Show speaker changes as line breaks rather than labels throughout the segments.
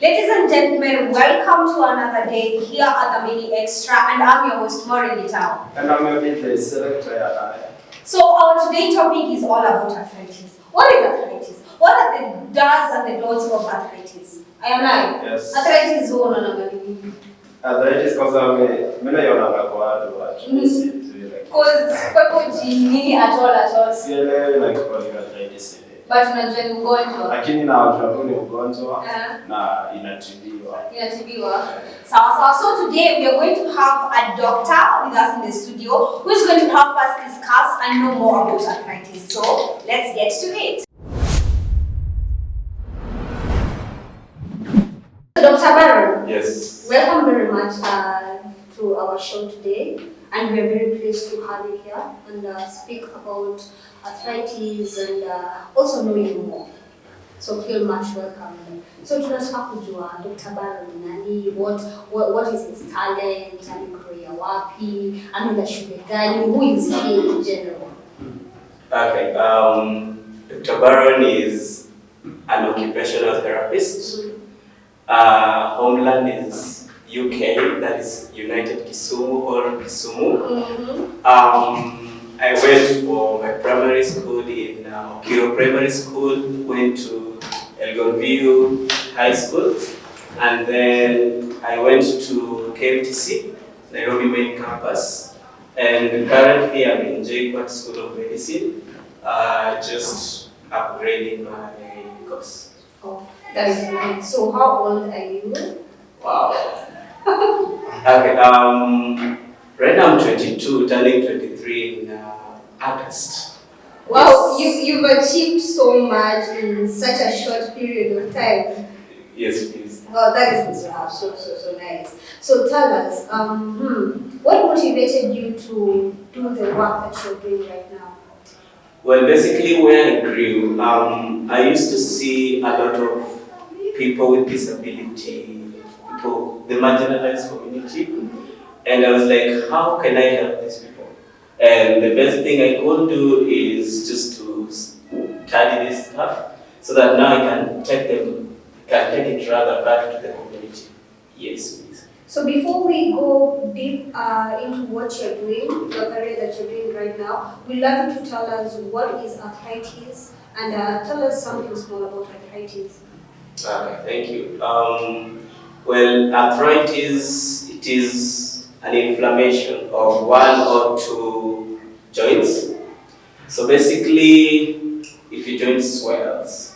Ladies and gentlemen, welcome to another day here at Dhamini Xtra, and I'm your host, Maureen, Gitau.
And I'm your midday Selfcare.
So our today's topic is all about arthritis. What is arthritis? What are the does and the don'ts of arthritis? I am I.
Yes.
Arthritis is one on
Arthritis because I'm
Because nini at all.
sielewi like kwa arthritis.
But unajua ni ugonjwa.
Lakini na watu ni ugonjwa na inatibiwa.
Sawa. So today we are going to have a doctor with us in the studio who is going to help us discuss and know more about arthritis. So let's get to it. Dr. Baron.
Yes.
Welcome very much to our show today, and we are very pleased to have you here and speak about arthritis and also know you more. So feel much welcome. So tunataka kujua Dr. Baron nani, what is his talent, amekulia wapi, ameenda shule gani, who is he in general?
Okay, Dr. Baron is an occupational therapist. Homeland is UK, that is United Kisumu or Kisumu. I went for my primary school in Okiro Primary School, went to Elgonview High School, and then I went to KMTC, Nairobi Main Campus, and currently I'm in JQuat School of Medicine, just upgrading my course.
Oh, that is nice. So how old are you?
Wow. Okay, right now I'm 22, turning 23 in August.
Wow, yes. You've achieved so much in such a short period of time.
Yes, please.
Oh, that is so nice. So tell us, what motivated you to do the work that you're doing right now?
Well, basically where I grew, I used to see a lot of people with disability, the marginalized community, and I was like, how can I help these people? And the best thing I could do is just to study this stuff, so that now I can take it rather back to the community. Yes, please.
So before we go deep into what you're doing, the career that you're doing right now, we'd love you to tell us what is arthritis and tell us something small about arthritis.
Okay, thank you. Well, arthritis, it is an inflammation of one or two joints. So basically, if your joint swells,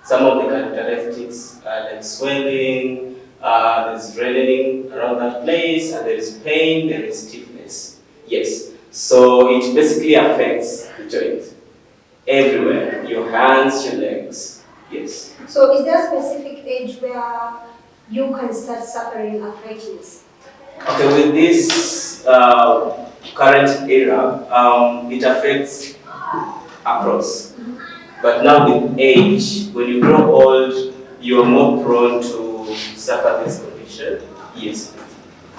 some of the characteristics are like swelling, there's reddening around that place, and there is pain, there is stiffness. Yes, so it basically affects the joint everywhere, your hands, your legs. Yes.
So is there a specific age where you can start suffering arthritis?
Okay, with this current era, it affects across. But now with age, when you grow old, you're more prone to suffer this condition. Yes.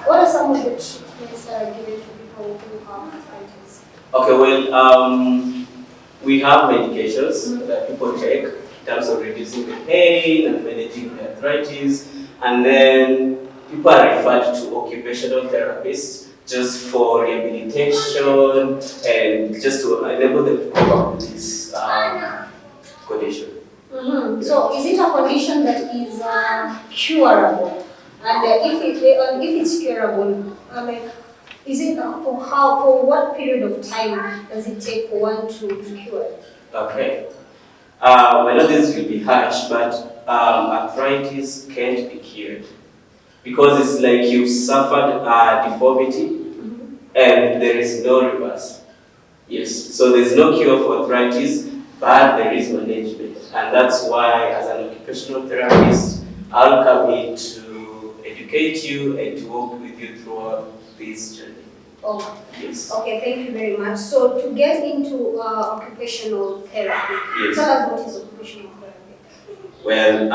What are some of the treatments that are given to people who have arthritis?
Okay, well, we have medications that people take in terms of reducing the pain and managing the arthritis, and then people are referred to occupational therapists just for rehabilitation and just to enable them to cope up with this condition.
So is it a condition that is curable? And if it's curable, is it for what period of time does it take for one to cure it?
Okay. I know this will be harsh, but arthritis can't be cured because it's like you've suffered a deformity and there is no reverse. Yes, so there's no cure for arthritis, but there is management, and that's why, as an occupational therapist, I'll come in to educate you and to work with you throughout this journey.
Oh,
yes.
Okay, thank you very much. So to get into occupational therapy,
yes.
Tell us what is occupational therapy?
Well,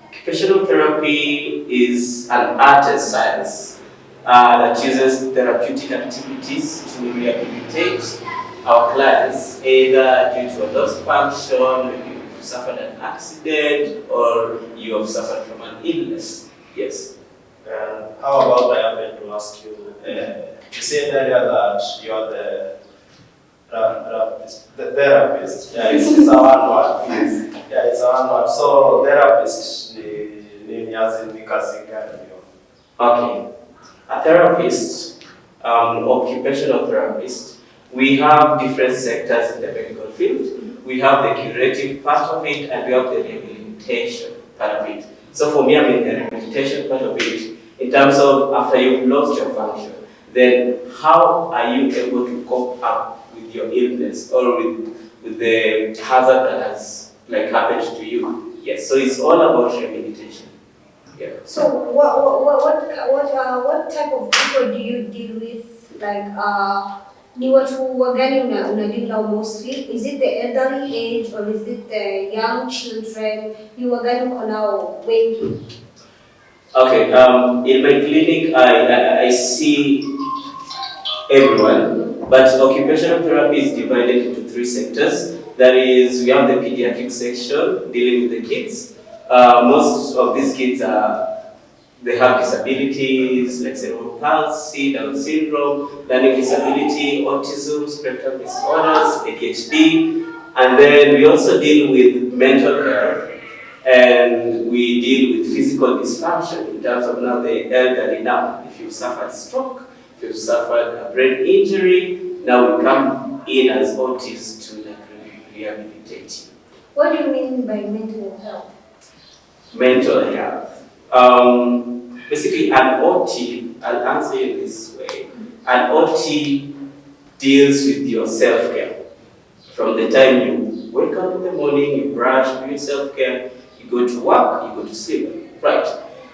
occupational therapy is an art and science that uses therapeutic activities to rehabilitate our clients, either due to a lost function, maybe suffered an accident or you have suffered from an illness. Yes.
And how about I happen to ask you? You said earlier that you are the therapist. Yeah, it's a one word. Yes. Yeah, it's a one word. So therapist ni as in the kazi gani?
Okay. A therapist, occupational therapist, we have different sectors in the medical field. We have the curative part of it and we have the rehabilitation part of it. So for me, I'm in the rehabilitation part of it. In terms of after you've lost your function, then how are you able to cope up with your illness or with the hazard that has happened to you? Yes, so it's all about rehabilitation. Yeah.
So what type of people do you deal with? Ni watu wagani unadeal nao mostly? Is it the elderly age or is it the young children? Ni wagani uko nao wengi?
Okay, in my clinic I see everyone, but occupational therapy is divided into 3 sectors. That is, we have the pediatric section dealing with the kids. Most of these kids they have disabilities like cerebral palsy, Down syndrome, learning disability, autism, spectrum disorders, ADHD, and then we also deal with mental health, and we deal with physical dysfunction in terms of now the elderly. Now, if you've suffered stroke, if you've suffered a brain injury, now we come in as OTs to rehabilitate you.
What do you mean by mental health?
Mental health. Basically, an OT, I'll answer it this way. An OT deals with your self-care. From the time you wake up in the morning, you brush, do your self-care, you go to work, you go to sleep, right?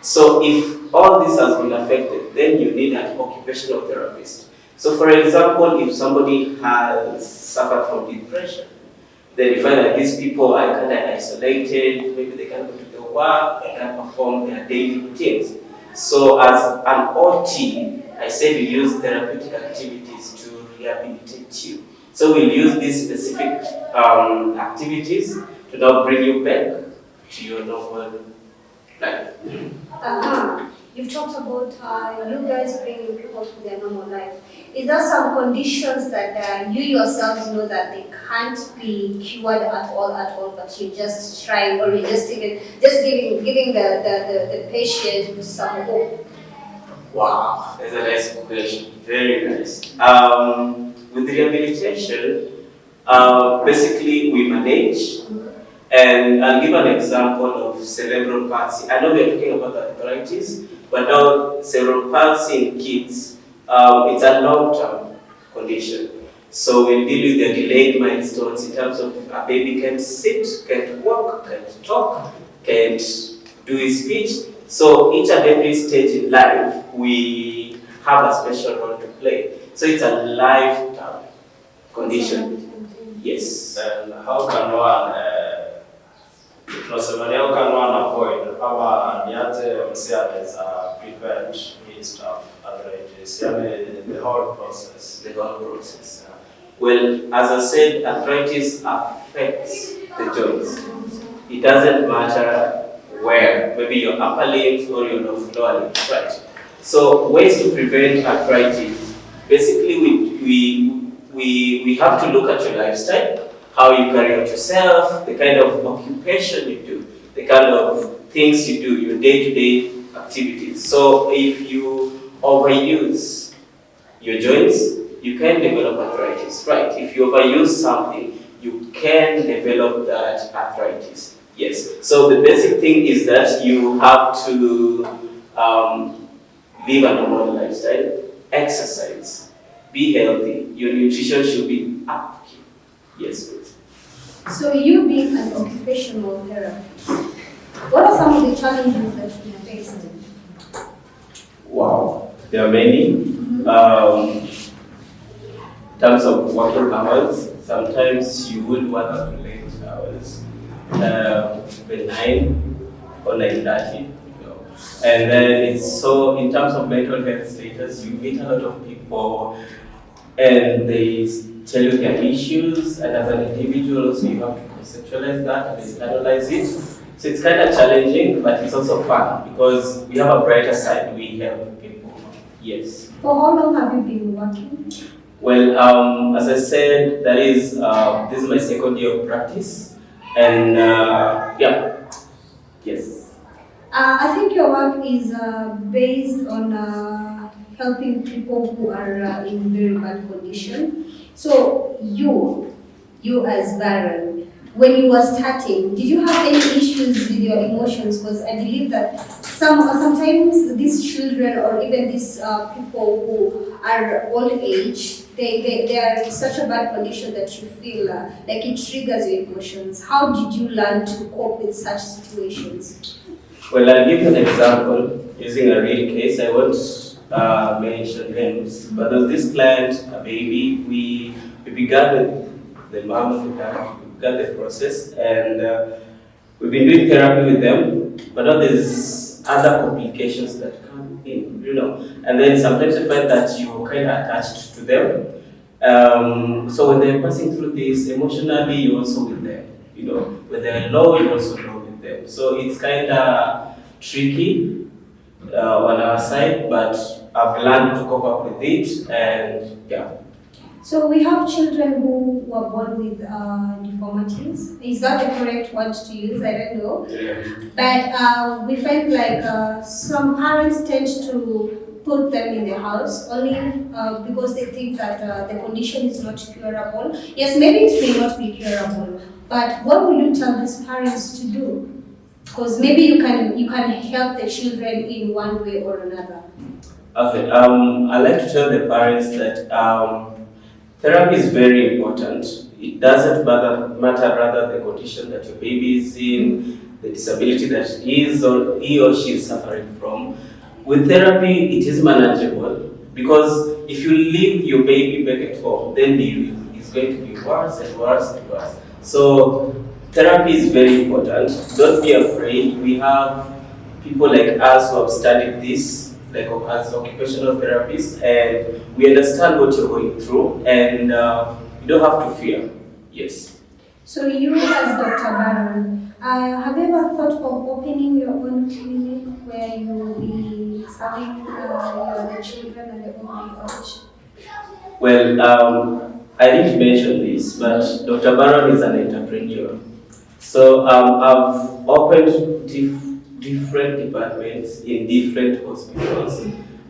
So if all this has been affected, then you need an occupational therapist. So for example, if somebody has suffered from depression, then you find that these people are kind of isolated, maybe they can't go to their work, they can't perform their daily routines. So as an OT, I said we use therapeutic activities to rehabilitate you. So we'll use these specific activities to now bring you back to your normal life.
You've talked about you guys bringing people to their normal life. Is there some conditions that you yourselves know that they can't be cured at all, but you just try, or you just giving the patient some hope?
Wow, that's a nice question. Very nice. With rehabilitation, basically we manage, and I'll give an example of cerebral palsy. I know we're talking about arthritis, but now cerebral palsy in kids, it's a long-term condition. So we deal with the delayed milestones in terms of a baby can't sit, can't walk, can't talk, can't do his speech. So each and every stage in life, we have a special role to play. So it's a lifetime condition. Yes.
And how can one avoid ama niaje msee anaweza prevent hii stuff, arthritis, the whole process?
The whole process. Well, as I said, arthritis affects the joints. It doesn't matter where, maybe your upper limbs or your lower limbs, right? So ways to prevent arthritis, basically we have to look at your lifestyle, how you carry out yourself, the kind of occupation you do, the kind of things you do, your day-to-day activities. So if you overuse your joints, you can develop arthritis, right? If you overuse something, you can develop that arthritis. Yes. So the basic thing is that you have to live a normal lifestyle, exercise, be healthy. Your nutrition should be up. Yes, please.
So you being an occupational therapist, what are some of the challenges that you faced?
Wow, there are many. In terms of working hours, sometimes you would work up to late hours, 9 or 9:30. And then it's so, in terms of mental health status, you meet a lot of people and they tell you their issues, and as an individual also you have to conceptualize that and analyze it. So it's kind of challenging, but it's also fun because we have a brighter side. We help people. Yes.
For how long have you been working?
Well, as I said, this is my second year of practice, and yes.
I think your work is based on helping people who are in very bad condition. So you as Baron, when you were starting, did you have any issues with your emotions? Because I believe that sometimes these children or even these people who are old age, they are in such a bad condition that you feel like it triggers your emotions. How did you learn to cope with such situations?
Well, I'll give you an example using a real case. I won't mention names, but there's this client, a baby. We began with the mom, we began the process, and we've been doing therapy with them. But now there's other complications that come in, and then sometimes you find that you're kind of attached to them. So when they're passing through this emotionally, you're also with them. When they're low, you're also low with them. So it's kind of tricky on our side, but I've learned to cope up with it, and yeah.
So we have children who were born with deformities. Is that the correct word to use? I don't know.
Yeah.
But we find like some parents tend to put them in the house only because they think that the condition is not curable. Yes, maybe it may not be curable, but what will you tell these parents to do? Because maybe you can help the children in one way or another.
Okay. I like to tell the parents that therapy is very important. It doesn't matter rather the condition that your baby is in, the disability that he or she is suffering from. With therapy, it is manageable because if you leave your baby back at home, then it's going to be worse and worse and worse. So therapy is very important. Don't be afraid. We have people like us who have studied this, like as occupational therapists, and we understand what you're going through, and you don't have to fear. Yes.
So you as Dr. Baron, have you ever thought of opening your own clinic where you will be serving the children and the old age?
Well, I didn't mention this, but Dr. Baron is an entrepreneur. So I've opened different departments in different hospitals,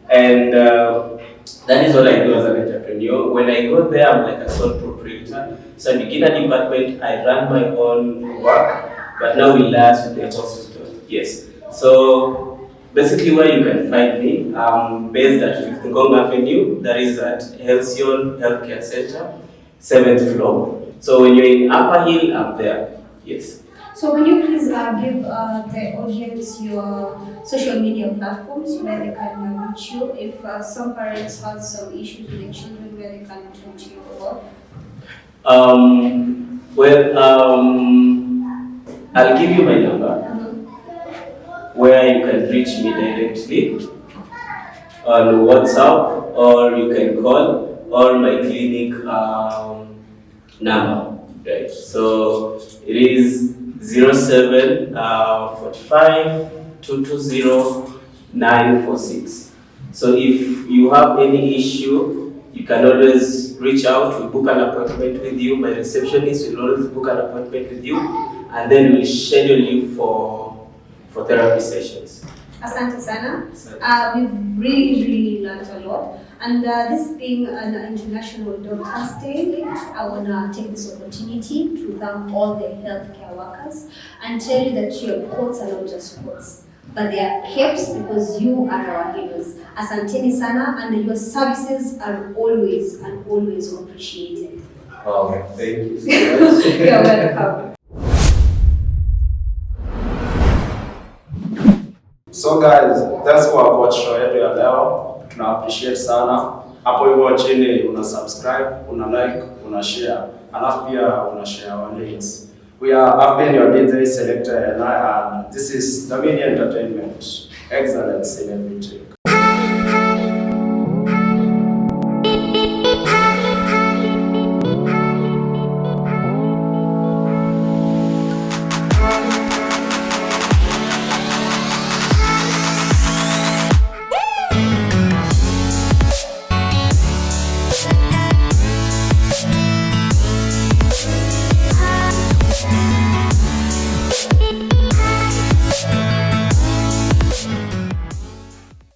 and that is what I do as an entrepreneur. When I go there, I'm like a sole proprietor. So I begin a department, I run my own work, but now we liaise with the hospital. Yes. So basically, where you can find me, I'm based at 5th Ngong Avenue. That is at Halcyon Healthcare Center, 7th floor. So when you're in Upper Hill, I'm there. Yes.
So can you please give the audience your social media platforms where they can reach you if some parents have some issues with their children, where they can reach you or?
I'll give you my number where you can reach me directly on WhatsApp, or you can call, or my clinic number. Right. So it is 07 45 220 946. So if you have any issue, you can always reach out. We'll book an appointment with you. My receptionist will always book an appointment with you, and then we'll schedule you for therapy sessions.
Asante sana. We've really learned a lot. And this being an International Doctors Day, I want to take this opportunity to thank all the healthcare workers and tell you that your quotes are not just quotes, but they are capes because you are our heroes. Asanteni sana, and your services are always and always appreciated.
Oh, thank you so much.
You're welcome.
So guys, that's for watch show yetu ya leo. Tuna appreciate sana. Hapo hivyo chini una subscribe, una like, una share. Alafu pia una share our links. I've been your DJ selector and this is Dhamini Entertainment. Excellence in everything.